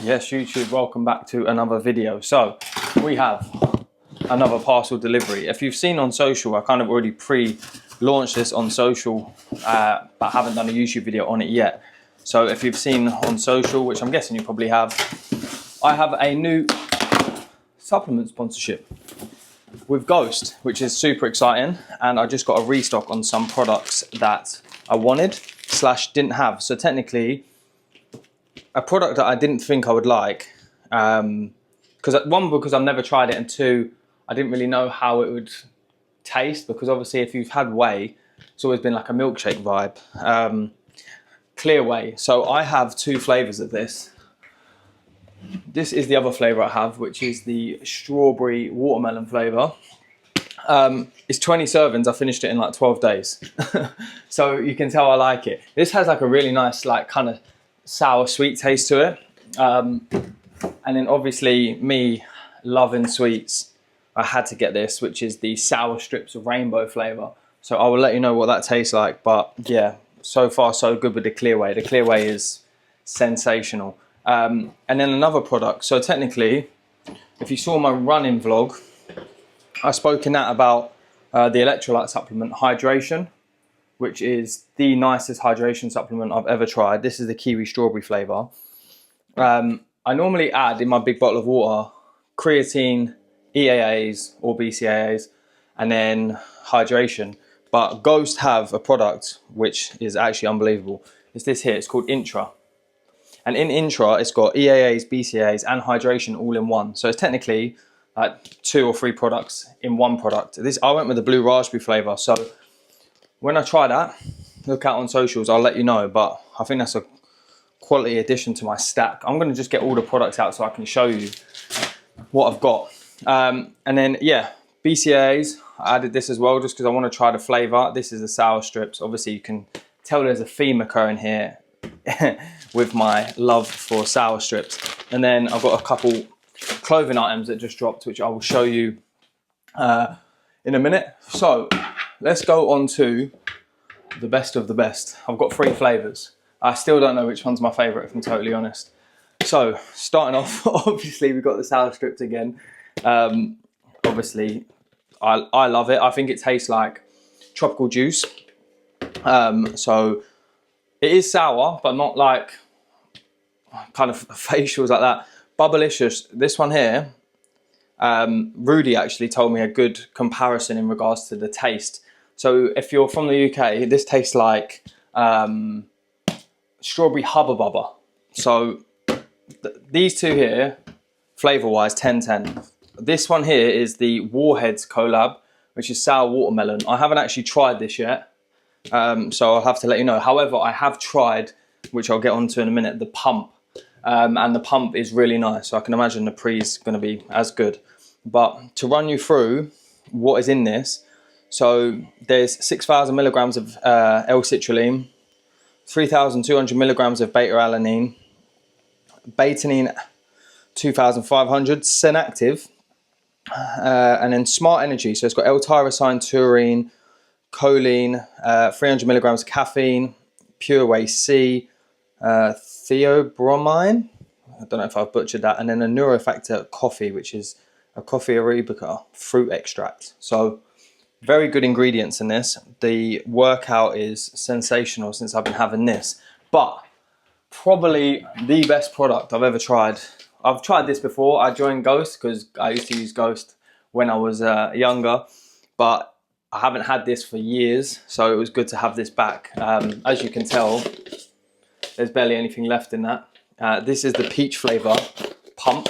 Yes, YouTube, welcome back to another video. So we have another parcel delivery. If you've seen on social, I kind of already pre-launched this on social, but I haven't done a YouTube video on it yet. So if you've seen on social, which I'm guessing you probably have, I have a new supplement sponsorship with Ghost, which is super exciting. And I just got a restock on some products that I wanted / didn't have. So technically, a product that I didn't think I would like, because I've never tried it, and two, I didn't really know how it would taste, because obviously if you've had whey, it's always been like a milkshake vibe. Clear whey. So I have two flavors of this. This is the other flavor I have, which is the strawberry watermelon flavor. It's 20 servings. I finished it in like 12 days. So you can tell I like it. This has like a really nice, like kind of sour sweet taste to it. And then obviously me loving sweets, I had to get this, which is the sour strips of rainbow flavor. So I will let you know what that tastes like. But yeah, so far so good with the clear whey. The clear whey is sensational. And then another product. So technically, if you saw my running vlog, I spoke in that about the electrolyte supplement Hydration, which is the nicest hydration supplement I've ever tried. This is the kiwi strawberry flavor. I normally add in my big bottle of water creatine, EAAs or BCAAs, and then hydration. But Ghost have a product which is actually unbelievable. It's this here, it's called Intra. And in Intra, it's got EAAs, BCAAs, and hydration all in one. So it's technically like 2 or 3 products in one product. I went with the blue raspberry flavor. So when I try that, look out on socials, I'll let you know. But I think that's a quality addition to my stack. I'm going to just get all the products out so I can show you what I've got. And then, yeah, BCAAs, I added this as well just because I want to try the flavor. This is the sour strips. Obviously, you can tell there's a theme occurring here with my love for sour strips. And then I've got a couple clothing items that just dropped, which I will show you in a minute. So let's go on to the best of the best. I've got 3 flavors. I still don't know which one's my favorite, if I'm totally honest. So starting off, obviously we've got the sour strips again. Obviously I love it. I think it tastes like tropical juice. So it is sour, but not like kind of facials like that. Bubblicious, this one here, Rudy actually told me a good comparison in regards to the taste. So if you're from the UK, this tastes like strawberry Hubba Bubba. So these two here, flavor-wise, 10/10. This one here is the Warheads collab, which is sour watermelon. I haven't actually tried this yet, so I'll have to let you know. However, I have tried, which I'll get onto in a minute, the pump. And the pump is really nice, so I can imagine the pre-is going to be as good. But to run you through what is in this, so there's 6,000 milligrams of L-citrulline, 3,200 milligrams of beta-alanine, betaine 2,500, Senactive, and then Smart Energy. So it's got L-tyrosine, taurine, choline, 300 milligrams of caffeine, Pure Whey C, theobromine, I don't know if I've butchered that, and then a Neurofactor coffee, which is a coffee arabica fruit extract. So very good ingredients in this. The workout is sensational since I've been having this, but probably the best product I've ever tried. I've tried this before. I joined Ghost because I used to use Ghost when I was younger, but I haven't had this for years, so it was good to have this back. As you can tell, there's barely anything left in that. This is the peach flavor pump.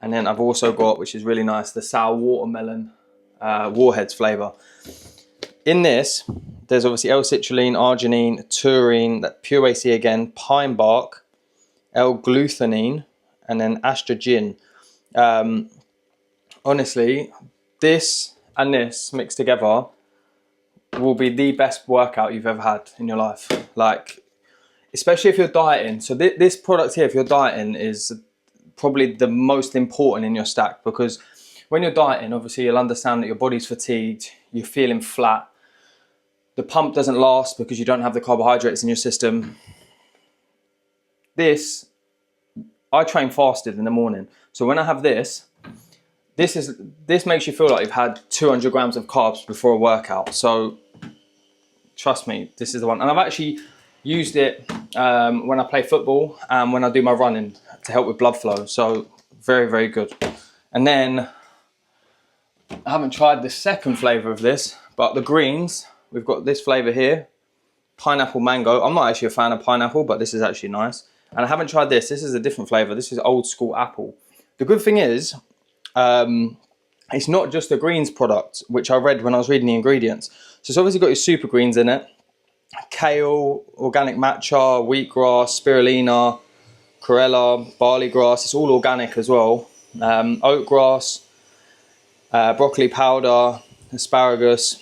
And then I've also got, which is really nice, the sour watermelon Warheads flavor. In this, there's obviously L-citrulline, arginine, taurine, that Pure Whey C again, pine bark, L-glutamine, and then astrogin. Honestly, this and this mixed together will be the best workout you've ever had in your life. Like, especially if you're dieting. So this product here, if you're dieting, is probably the most important in your stack, because when you're dieting, obviously you'll understand that your body's fatigued, you're feeling flat. The pump doesn't last because you don't have the carbohydrates in your system. This I train fasted in the morning. So when I have this, this makes you feel like you've had 200 grams of carbs before a workout. So trust me, this is the one. And I've actually used it when I play football and when I do my running to help with blood flow. So very, very good. And then I haven't tried the second flavour of this, but the greens, we've got this flavour here, pineapple mango. I'm not actually a fan of pineapple, but this is actually nice. And I haven't tried this. This is a different flavour. This is old school apple. The good thing is, it's not just a greens product, which I read when I was reading the ingredients. So it's obviously got your super greens in it. Kale, organic matcha, wheatgrass, spirulina, chlorella, barley grass. It's all organic as well. Oat grass, broccoli powder, asparagus.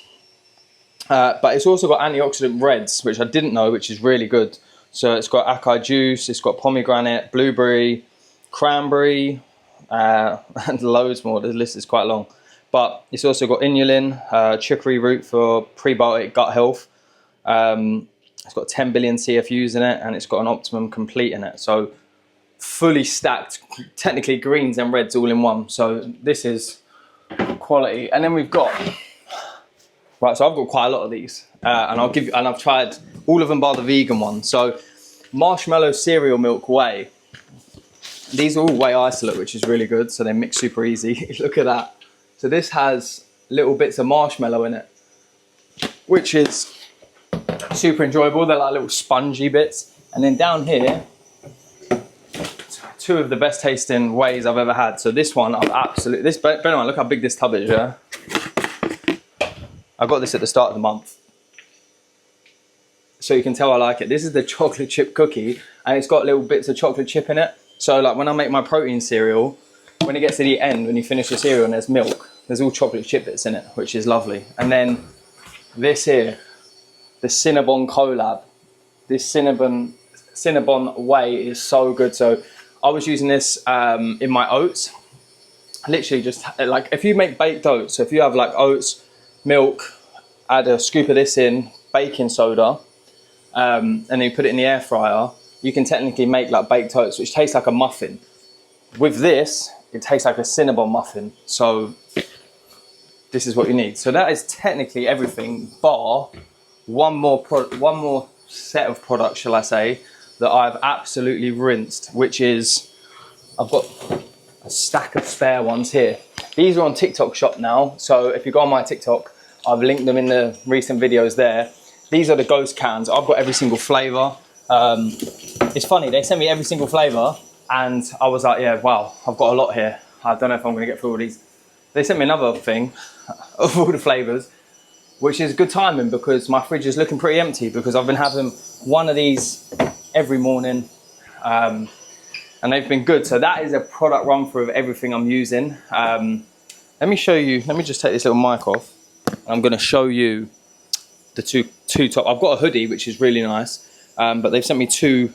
But it's also got antioxidant reds, which I didn't know, which is really good. So it's got acai juice, it's got pomegranate, blueberry, cranberry, and loads more. The list is quite long. But it's also got inulin, chicory root for prebiotic gut health. It's got 10 billion CFUs in it, and it's got an Optimum Complete in it. So fully stacked, technically greens and reds all in one. So this is quality. And then we've got, right, so I've got quite a lot of these, and I've tried all of them bar the vegan one. So marshmallow cereal milk whey. These are all whey isolate, which is really good. So they mix super easy. Look at that. So this has little bits of marshmallow in it, which is super enjoyable. They're like little spongy bits. And then down here, two of the best tasting wheys I've ever had. So this one, I've absolutely, bear in mind, look how big this tub is, yeah? I got this at the start of the month. So you can tell I like it. This is the chocolate chip cookie, and it's got little bits of chocolate chip in it. So like when I make my protein cereal, when it gets to the end, when you finish the cereal and there's milk, there's all chocolate chip bits in it, which is lovely. And then this here, the Cinnabon collab. This Cinnabon whey is so good. So I was using this in my oats. Literally just like, if you make baked oats, so if you have like oats, milk, add a scoop of this in, baking soda, and then you put it in the air fryer, you can technically make like baked oats, which tastes like a muffin. With this, it tastes like a Cinnabon muffin. So this is what you need. So that is technically everything, bar one more set of products, shall I say, that I've absolutely rinsed, which is, I've got a stack of spare ones here. These are on TikTok shop now. So if you go on my TikTok, I've linked them in the recent videos there. These are the ghost cans. I've got every single flavor. It's funny, they sent me every single flavor and I was like, yeah, wow, I've got a lot here. I don't know if I'm gonna get through all these. They sent me another thing of all the flavors, which is good timing because my fridge is looking pretty empty because I've been having one of these every morning, and they've been good. So that is a product run through of everything I'm using. Let me show you, let me just take this little mic off. I'm gonna show you the two top. I've got a hoodie, which is really nice, but they've sent me two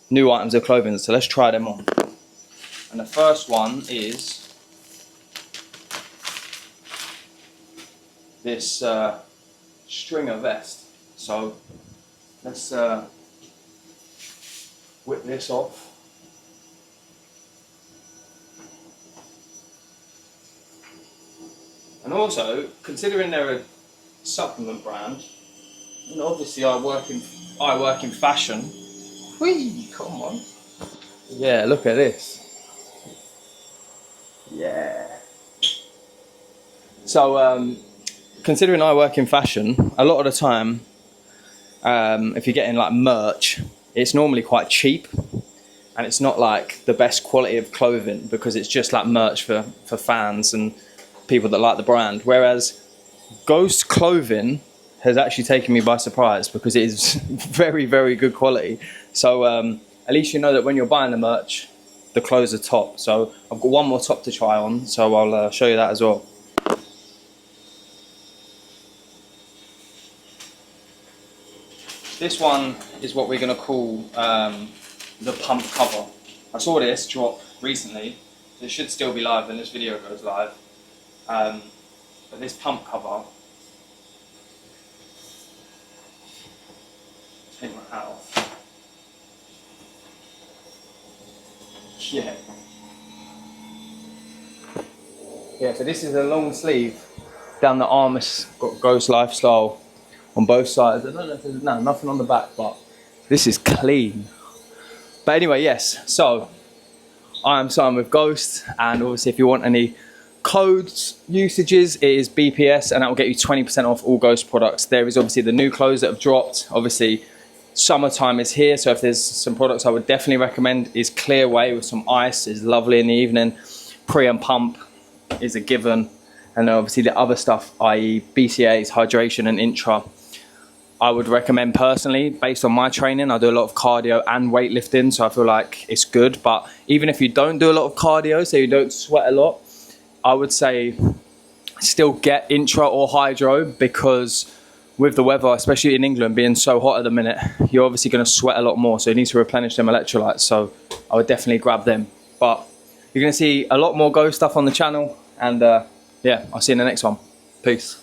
new items of clothing. So let's try them on. And the first one is this stringer vest. So let's whip this off. And also, considering they're a supplement brand, and obviously I work in fashion. Whee, come on. Yeah, look at this. Yeah. So considering I work in fashion, a lot of the time, if you're getting like merch, it's normally quite cheap, and it's not like the best quality of clothing because it's just like merch for fans and people that like the brand. Whereas Ghost clothing has actually taken me by surprise because it is very, very good quality. So at least you know that when you're buying the merch, the clothes are top. So I've got one more top to try on, so I'll show you that as well. This one is what we're going to call the pump cover. I saw this drop recently. It should still be live when this video goes live. But this pump cover, take my hat off. Yeah. Yeah, so this is a long sleeve down the arm. It's got Ghost Lifestyle on both sides. I don't know if there's nothing on the back, but this is clean. But anyway, yes, so I am Simon with Ghost, and obviously if you want any codes, usages, it is BPS, and that will get you 20% off all Ghost products. There is obviously the new clothes that have dropped. Obviously, summertime is here, so if there's some products I would definitely recommend is Clear Whey with some ice. It's lovely in the evening. Pre and Pump is a given, and then obviously the other stuff, i.e. BCAAs, hydration and intra, I would recommend personally. Based on my training, I do a lot of cardio and weightlifting, so I feel like it's good. But even if you don't do a lot of cardio, so you don't sweat a lot, I would say still get intra or hydro, because with the weather, especially in England being so hot at the minute, you're obviously going to sweat a lot more, so you need to replenish them electrolytes. So I would definitely grab them. But you're going to see a lot more Ghost stuff on the channel, and yeah, I'll see you in the next one. Peace.